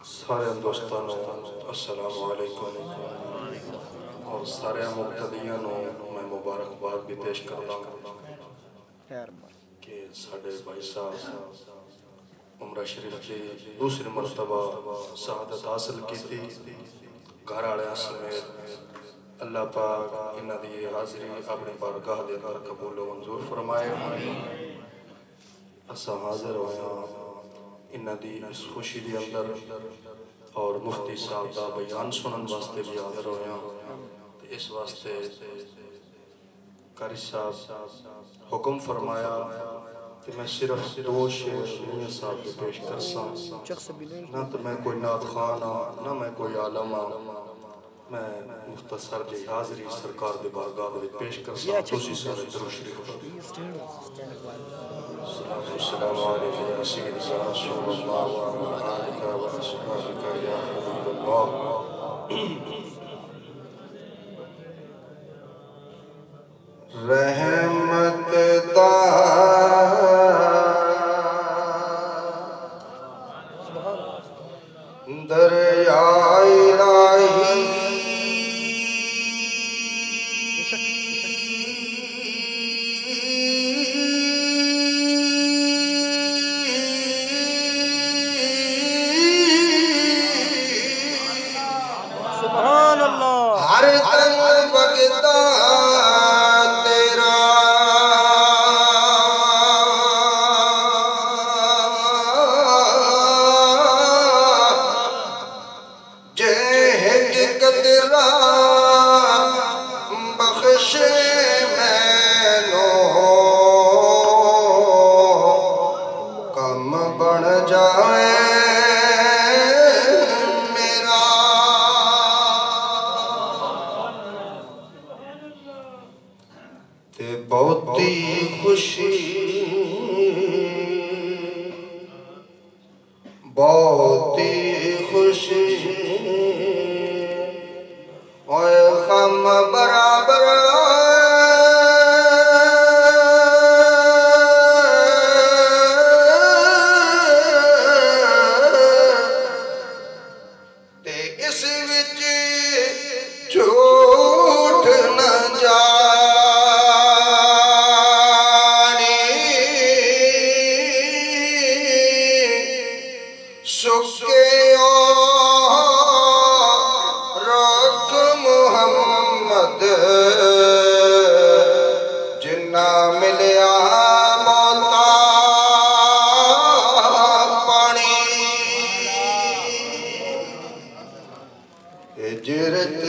सारे दोस्तों अस्सलाम वालेकुम और सारे मुक्तदियां मैं मुबारकबाद भी पेश करता हूँ कि साढ़े भाई साहब उमरा शरीफ की दूसरी मरतबा शहादत हासिल की थी। घर वाले समेत अल्लाह पाक इन्हां दी हाज़री अपनी बारगाह दे अंदर कबूल व मंजूर फरमाए। असा हाजिर होया इन्हां दी इस खुशी के अंदर और मुफ्ती साहब का बयान सुनने वास्ते भी हाजिर होया। इस वास्ते कारी साहब हुक्म फरमाया कि मैं सिर्फ दो शेर मियां साहब के पेश कर सा। ना तो मैं कोई नात खान हाँ ना मैं कोई आलम हाँ, मैं मुख्तसर जी हाज़री सरकार दे बारगाह में पेश कर सा। तुसी सारे दुरूद शरीफ अस्सलाम वालेकुम या सय्यदना रसूलुल्लाह व अला आलिका व अस्हाबिका या हबीबल्लाह। रहमत दा दरिया इलाही सुभान अल्लाह। हर दम बगदा बहुत ही खुशी बहुत ही खुशी और हम बराबर ते इस विच झूठ न जा जिन्ना मिलया मौता पानी हिजरत